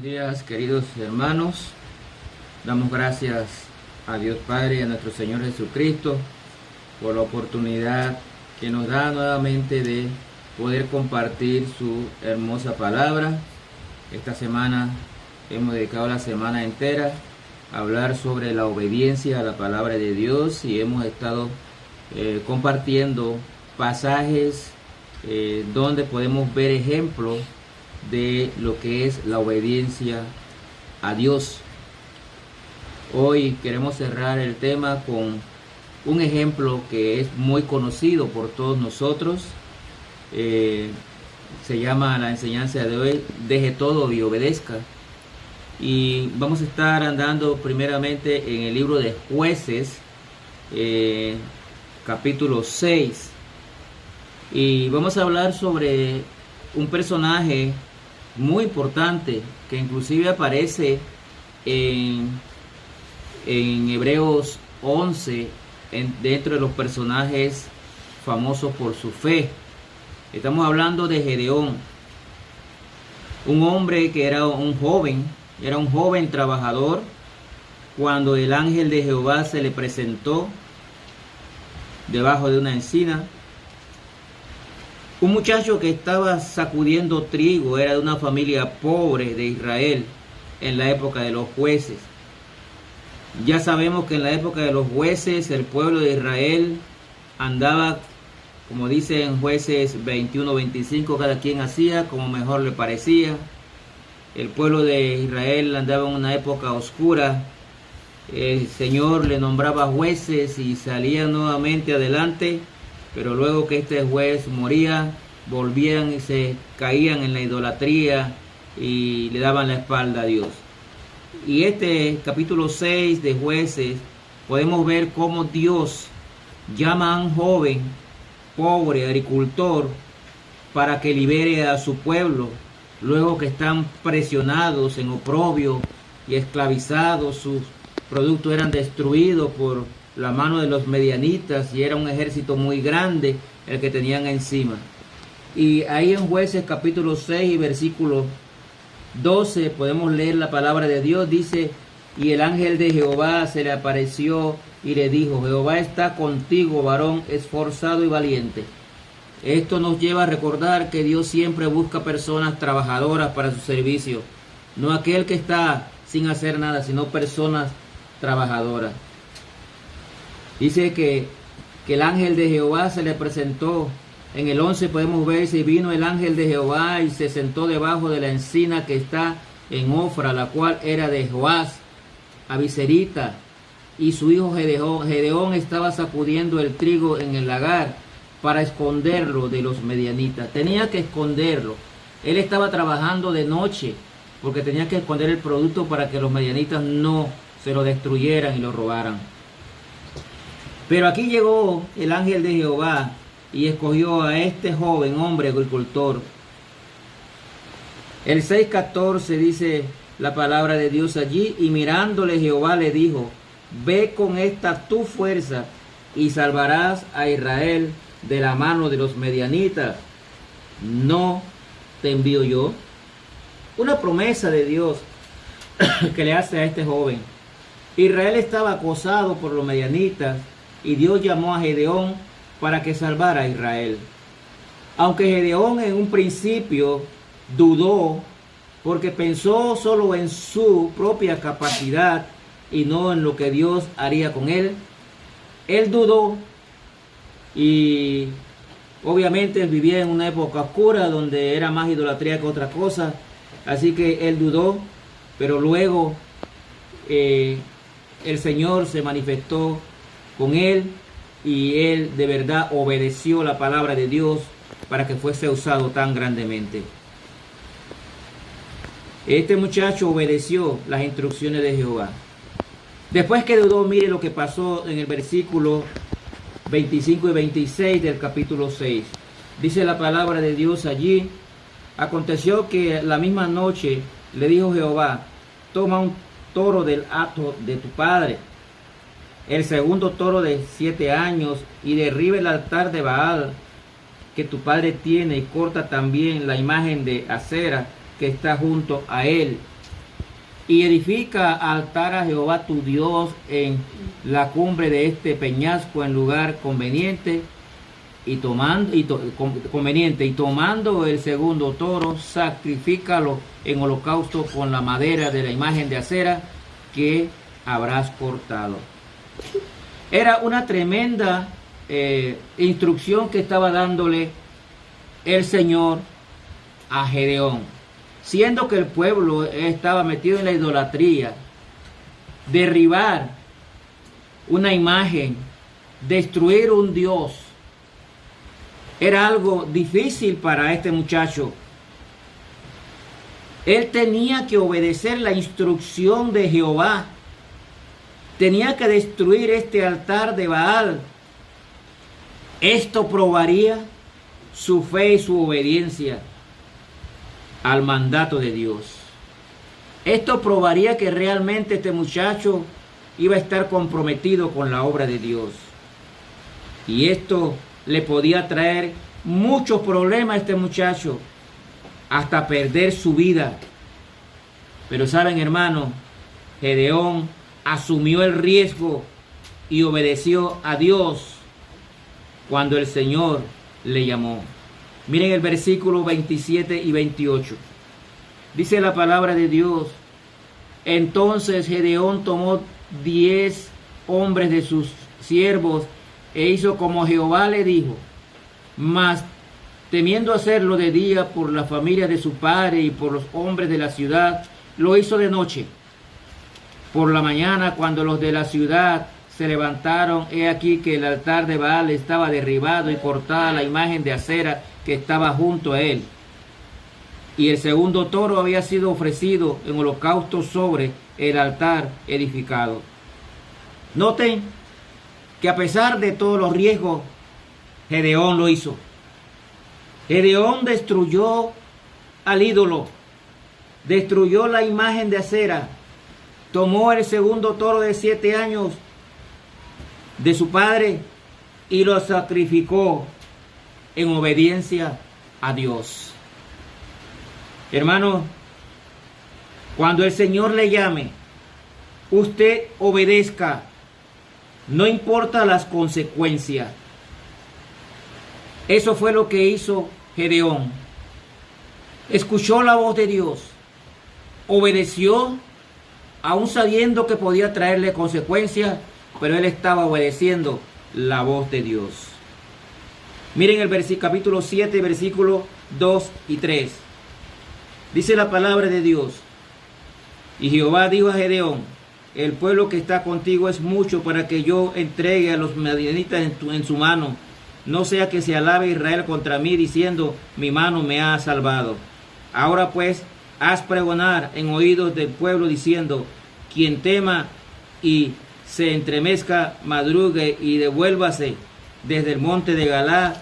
Buenos días, queridos hermanos. Damos gracias a Dios Padre y a nuestro Señor Jesucristo por la oportunidad que nos da nuevamente de poder compartir su hermosa palabra. Esta semana hemos dedicado la semana entera a hablar sobre la obediencia a la palabra de Dios y hemos estado compartiendo pasajes donde podemos ver ejemplos de lo que es la obediencia a Dios. Hoy queremos cerrar el tema con un ejemplo que es muy conocido por todos nosotros. Se llama la enseñanza de hoy: deje todo y obedezca. Y vamos a estar andando primeramente en el libro de Jueces, capítulo 6. Y vamos a hablar sobre un personaje muy importante que inclusive aparece en Hebreos 11 dentro de los personajes famosos por su fe. Estamos hablando de Gedeón, un hombre que era un joven trabajador, cuando el ángel de Jehová se le presentó debajo de una encina. Un muchacho que estaba sacudiendo trigo, era de una familia pobre de Israel en la época de los jueces. Ya sabemos que en la época de los jueces el pueblo de Israel andaba, como dice en Jueces 21-25, cada quien hacía como mejor le parecía. El pueblo de Israel andaba en una época oscura. El Señor le nombraba jueces y salían nuevamente adelante, pero luego que este juez moría, volvían y se caían en la idolatría y le daban la espalda a Dios. Y este capítulo 6 de Jueces, podemos ver cómo Dios llama a un joven, pobre, agricultor, para que libere a su pueblo, luego que están presionados en oprobio y esclavizados. Sus productos eran destruidos por la mano de los medianitas y era un ejército muy grande el que tenían encima. Y ahí en Jueces capítulo 6 y versículo 12 podemos leer la palabra de Dios. Dice: y el ángel de Jehová se le apareció y le dijo: Jehová está contigo, varón esforzado y valiente. Esto nos lleva a recordar que Dios siempre busca personas trabajadoras para su servicio, no aquel que está sin hacer nada, sino personas trabajadoras. Dice que el ángel de Jehová se le presentó. En el 11 podemos ver: si vino el ángel de Jehová y se sentó debajo de la encina que está en Ofra, la cual era de Joás, abiserita, y su hijo Gedeón estaba sacudiendo el trigo en el lagar para esconderlo de los medianitas. Tenía que esconderlo. Él estaba trabajando de noche porque tenía que esconder el producto para que los medianitas no se lo destruyeran y lo robaran. Pero aquí llegó el ángel de Jehová y escogió a este joven hombre agricultor. El 6:14 dice la palabra de Dios allí: y mirándole Jehová le dijo: ve con esta tu fuerza y salvarás a Israel de la mano de los medianitas. ¿No te envío yo? Una promesa de Dios que le hace a este joven. Israel estaba acosado por los medianitas y Dios llamó a Gedeón para que salvara a Israel. Aunque Gedeón en un principio dudó, porque pensó solo en su propia capacidad y no en lo que Dios haría con él. Él dudó y obviamente él vivía en una época oscura donde era más idolatría que otra cosa. Así que él dudó, pero luego el Señor se manifestó con él y él de verdad obedeció la palabra de Dios para que fuese usado tan grandemente. Este muchacho obedeció las instrucciones de Jehová. Después que dudó, mire lo que pasó en el versículo 25 y 26 del capítulo 6. Dice la palabra de Dios allí: aconteció que la misma noche le dijo Jehová: toma un toro del hato de tu padre, el segundo toro de 7 años, y derriba el altar de Baal que tu padre tiene, y corta también la imagen de acera que está junto a él. y edifica altar a Jehová tu Dios en la cumbre de este peñasco en lugar conveniente, y tomando el segundo toro, sacrifícalo en holocausto con la madera de la imagen de acera que habrás cortado. Era una tremenda instrucción que estaba dándole el Señor a Gedeón, siendo que el pueblo estaba metido en la idolatría. Derribar una imagen, destruir un Dios, era algo difícil para este muchacho. Él tenía que obedecer la instrucción de Jehová. Tenía que destruir este altar de Baal. Esto probaría su fe y su obediencia al mandato de Dios. Esto probaría que realmente este muchacho iba a estar comprometido con la obra de Dios. Y esto le podía traer muchos problemas a este muchacho, hasta perder su vida. Pero saben, hermanos, Gedeón asumió el riesgo y obedeció a Dios cuando el Señor le llamó. Miren el versículo 27 y 28. Dice la palabra de Dios: entonces Gedeón tomó 10 hombres de sus siervos e hizo como Jehová le dijo, mas temiendo hacerlo de día por la familia de su padre y por los hombres de la ciudad, lo hizo de noche. Por la mañana, cuando los de la ciudad se levantaron, he aquí que el altar de Baal estaba derribado y cortada la imagen de acera que estaba junto a él. Y el segundo toro había sido ofrecido en holocausto sobre el altar edificado. Noten que a pesar de todos los riesgos, Gedeón lo hizo. Gedeón destruyó al ídolo, destruyó la imagen de acera, tomó el segundo toro de 7 años de su padre y lo sacrificó en obediencia a Dios. Hermano, cuando el Señor le llame, usted obedezca, no importa las consecuencias. Eso fue lo que hizo Gedeón. Escuchó la voz de Dios, obedeció, aún sabiendo que podía traerle consecuencias, pero él estaba obedeciendo la voz de Dios. Miren el capítulo 7, versículos 2 y 3. Dice la palabra de Dios: y Jehová dijo a Gedeón, el pueblo que está contigo es mucho para que yo entregue a los madianitas en su mano. No sea que se alabe Israel contra mí diciendo, mi mano me ha salvado. Ahora pues, haz pregonar en oídos del pueblo diciendo, quien tema y se entremezca, madrugue y devuélvase desde el monte de Galaad.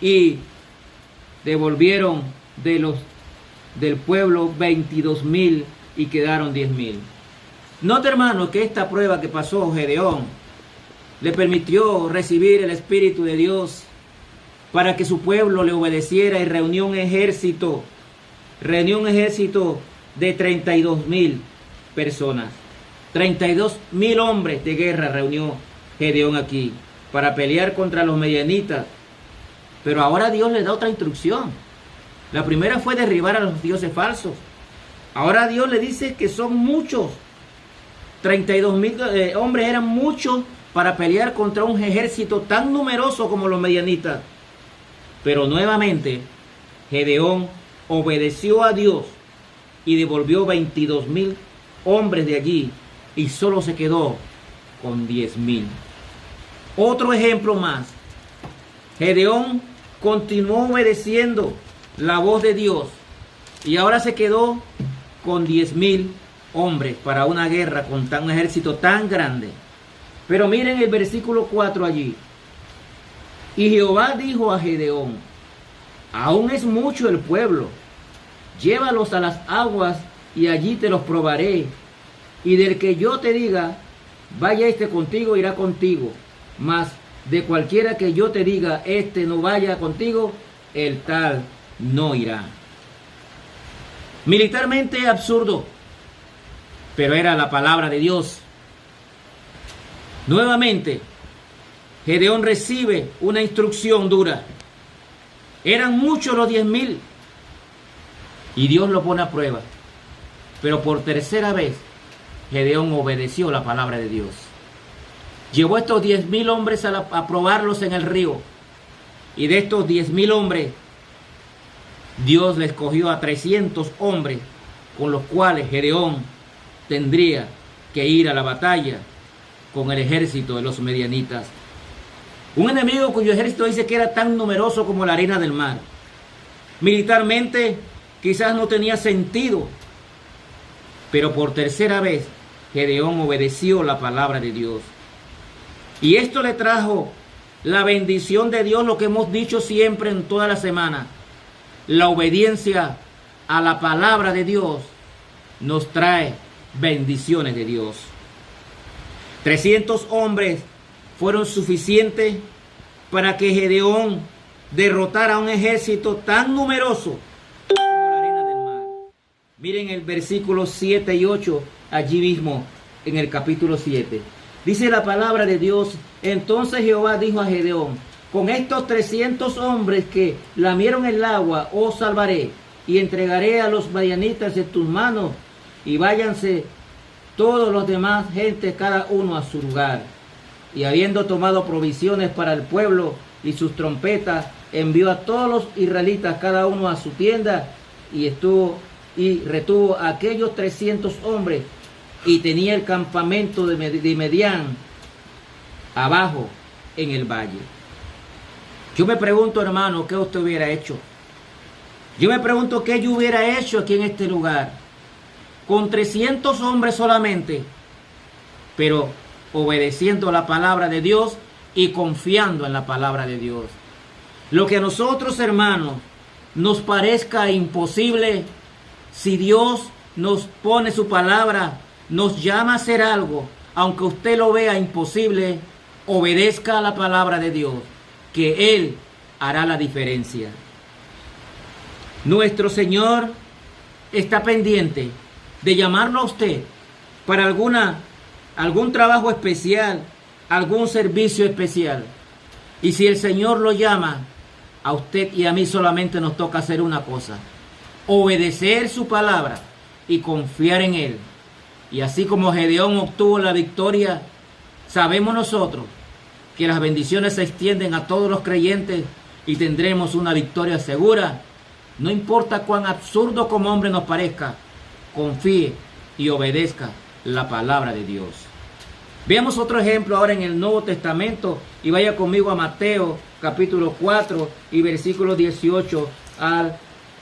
Y devolvieron del pueblo 22,000 y quedaron 10,000. Note, hermano, que esta prueba que pasó Gedeón le permitió recibir el Espíritu de Dios para que su pueblo le obedeciera, y reunió un ejército de 32,000 personas. 32,000 hombres de guerra reunió Gedeón aquí para pelear contra los madianitas. Pero ahora Dios le da otra instrucción. La primera fue derribar a los dioses falsos. Ahora Dios le dice que son muchos. 32,000 hombres eran muchos para pelear contra un ejército tan numeroso como los madianitas. Pero nuevamente Gedeón obedeció a Dios y devolvió 22,000 hombres de allí y solo se quedó con 10,000. Otro ejemplo más. Gedeón continuó obedeciendo la voz de Dios y ahora se quedó con 10,000 hombres para una guerra con un ejército tan grande. Pero miren el versículo 4 allí. Y Jehová dijo a Gedeón, aún es mucho el pueblo, llévalos a las aguas y allí te los probaré. Y del que yo te diga, vaya este contigo, irá contigo. Mas de cualquiera que yo te diga, este no vaya contigo, el tal no irá. Militarmente absurdo. pero era la palabra de Dios. Nuevamente, Gedeón recibe una instrucción dura. Eran muchos los 10,000 y Dios lo pone a prueba. Pero por tercera vez, Gedeón obedeció la palabra de Dios. Llevó estos 10,000 hombres a probarlos en el río. Y de estos 10,000 hombres, Dios les escogió a 300 hombres con los cuales Gedeón tendría que ir a la batalla con el ejército de los medianitas. Un enemigo cuyo ejército dice que era tan numeroso como la arena del mar. Militarmente quizás no tenía sentido, pero por tercera vez Gedeón obedeció la palabra de Dios. Y esto le trajo la bendición de Dios, lo que hemos dicho siempre en toda la semana. La obediencia a la palabra de Dios nos trae bendiciones de Dios. 300 hombres fueron suficientes para que Gedeón derrotara a un ejército tan numeroso como la arena del mar. Miren el versículo 7 y 8, allí mismo en el capítulo 7. Dice la palabra de Dios: entonces Jehová dijo a Gedeón: con estos 300 hombres que lamieron el agua, os salvaré, y entregaré a los madianitas en tus manos, y váyanse todos los demás gentes, cada uno a su lugar. Y habiendo tomado provisiones para el pueblo y sus trompetas, envió a todos los israelitas, cada uno a su tienda, y retuvo a aquellos 300 hombres, y tenía el campamento de Medián abajo en el valle. Yo me pregunto, hermano, ¿qué usted hubiera hecho? Yo me pregunto qué yo hubiera hecho aquí en este lugar, con 300 hombres solamente, pero obedeciendo la palabra de Dios y confiando en la palabra de Dios. Lo que a nosotros, hermanos, nos parezca imposible, si Dios nos pone su palabra, nos llama a hacer algo, aunque usted lo vea imposible, obedezca a la palabra de Dios, que Él hará la diferencia. Nuestro Señor está pendiente de llamarlo a usted para algún trabajo especial, algún servicio especial. Y si el Señor lo llama, a usted y a mí solamente nos toca hacer una cosa: obedecer su palabra y confiar en Él. Y así como Gedeón obtuvo la victoria, sabemos nosotros que las bendiciones se extienden a todos los creyentes y tendremos una victoria segura. No importa cuán absurdo como hombre nos parezca, confíe y obedezca la palabra de Dios. Veamos otro ejemplo ahora en el Nuevo Testamento, y vaya conmigo a Mateo capítulo 4 y versículos 18 al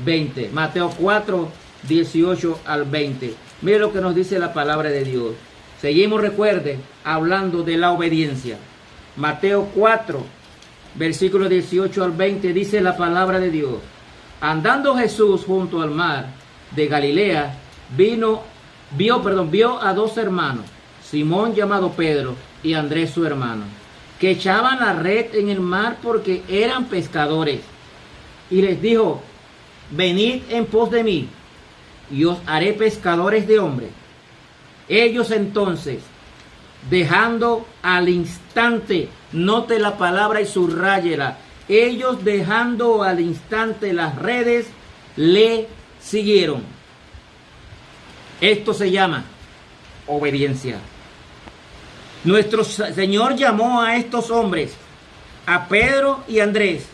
20. Mateo 4, 18 al 20. Mire lo que nos dice la palabra de Dios. Seguimos, recuerde, hablando de la obediencia. Mateo 4, versículos 18 al 20, dice la palabra de Dios: andando Jesús junto al mar de Galilea, vio a dos hermanos, Simón llamado Pedro y Andrés su hermano, que echaban la red en el mar porque eran pescadores. Y les dijo: venid en pos de mí, y os haré pescadores de hombres. Ellos entonces, dejando al instante, note la palabra y subrayela, ellos dejando al instante las redes, le siguieron. Esto se llama obediencia. Nuestro Señor llamó a estos hombres, a Pedro y Andrés.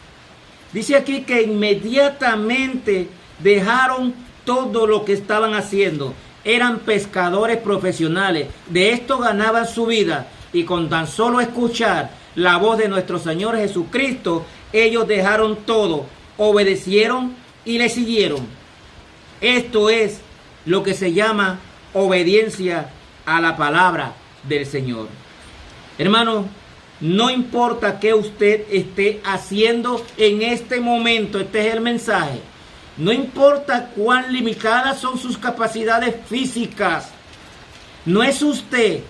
Dice aquí que inmediatamente dejaron todo lo que estaban haciendo. Eran pescadores profesionales. De esto ganaban su vida. Y con tan solo escuchar la voz de nuestro Señor Jesucristo, ellos dejaron todo, obedecieron y le siguieron. Esto es lo que se llama obediencia a la palabra del Señor. Hermano, no importa qué usted esté haciendo en este momento, este es el mensaje. No importa cuán limitadas son sus capacidades físicas. No es usted.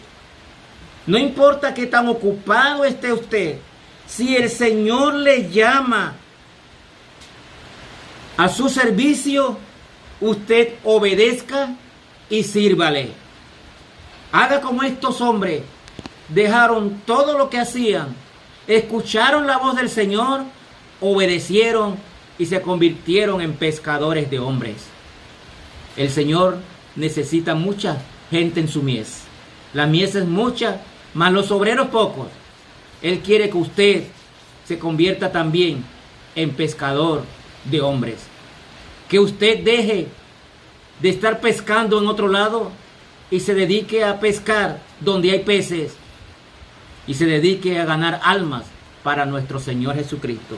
No importa qué tan ocupado esté usted. Si el Señor le llama a su servicio, usted obedezca y sírvale. Haga como estos hombres. Dejaron todo lo que hacían, escucharon la voz del Señor, obedecieron y se convirtieron en pescadores de hombres. El Señor necesita mucha gente en su mies. La mies es mucha, mas los obreros pocos. Él quiere que usted se convierta también en pescador de hombres. Que usted deje de estar pescando en otro lado y se dedique a pescar donde hay peces y se dedique a ganar almas para nuestro Señor Jesucristo.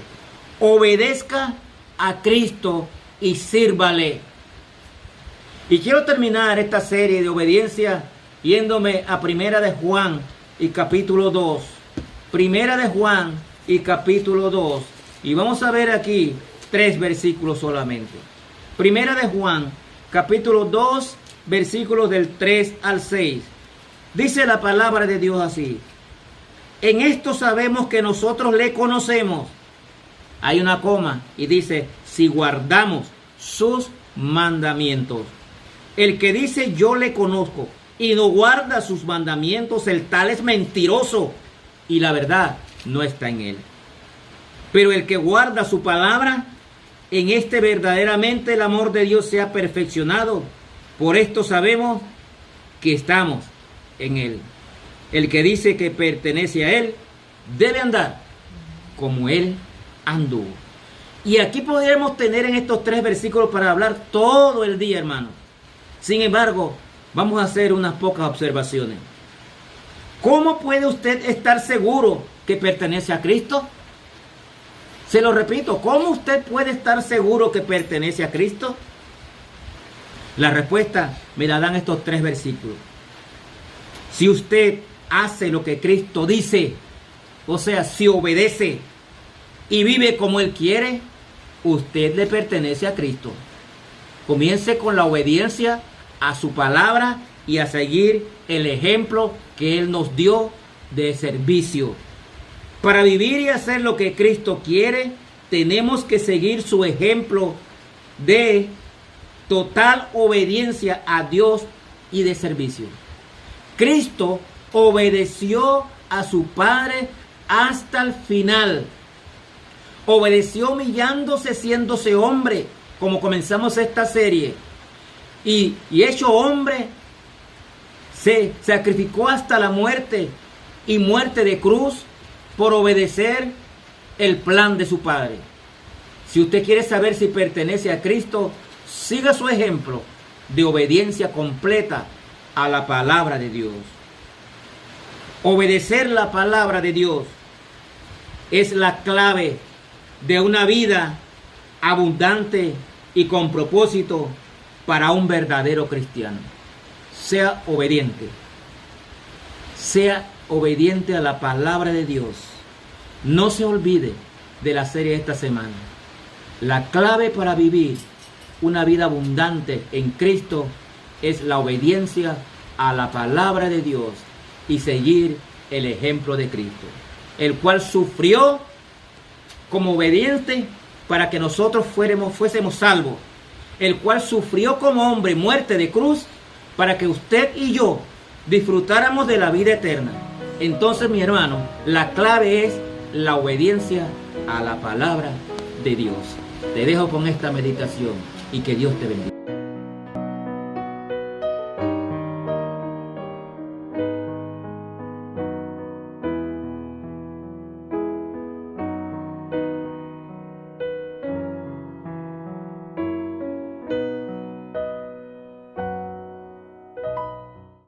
Obedezca a Cristo y sírvale. Y quiero terminar esta serie de obediencia yéndome a Primera de Juan y capítulo 2. Primera de Juan y capítulo 2. Y vamos a ver aquí 3 versículos solamente. Primera de Juan, capítulo 2, versículos del 3 al 6. Dice la palabra de Dios así: en esto sabemos que nosotros le conocemos. Hay una coma y dice: si guardamos sus mandamientos. El que dice yo le conozco y no guarda sus mandamientos, el tal es mentiroso y la verdad no está en él. Pero el que guarda su palabra, en este verdaderamente el amor de Dios se ha perfeccionado. Por esto sabemos que estamos en él. El que dice que pertenece a él debe andar como él anduvo. Y aquí podríamos tener en estos 3 versículos para hablar todo el día, hermano. Sin embargo, vamos a hacer unas pocas observaciones. ¿Cómo puede usted estar seguro que pertenece a Cristo? Se lo repito, ¿cómo usted puede estar seguro que pertenece a Cristo? La respuesta me la dan estos 3 versículos. Si usted hace lo que Cristo dice, o sea, si obedece y vive como Él quiere, usted le pertenece a Cristo. Comience con la obediencia a su palabra y a seguir el ejemplo que Él nos dio de servicio. Para vivir y hacer lo que Cristo quiere, tenemos que seguir su ejemplo de total obediencia a Dios y de servicio. Cristo obedeció a su Padre hasta el final. Obedeció humillándose, siéndose hombre, como comenzamos esta serie. Y hecho hombre, se sacrificó hasta la muerte y muerte de cruz por obedecer el plan de su Padre. Si usted quiere saber si pertenece a Cristo, siga su ejemplo de obediencia completa a la palabra de Dios. Obedecer la palabra de Dios es la clave de una vida abundante y con propósito para un verdadero cristiano. Sea obediente. Sea obediente a la palabra de Dios. No se olvide de la serie de esta semana. La clave para vivir una vida abundante en Cristo es la obediencia a la palabra de Dios y seguir el ejemplo de Cristo, el cual sufrió como obediente para que nosotros fuésemos salvos, el cual sufrió como hombre muerte de cruz para que usted y yo disfrutáramos de la vida eterna. Entonces, mi hermano, la clave es la obediencia a la palabra de Dios. Te dejo con esta meditación y que Dios te bendiga.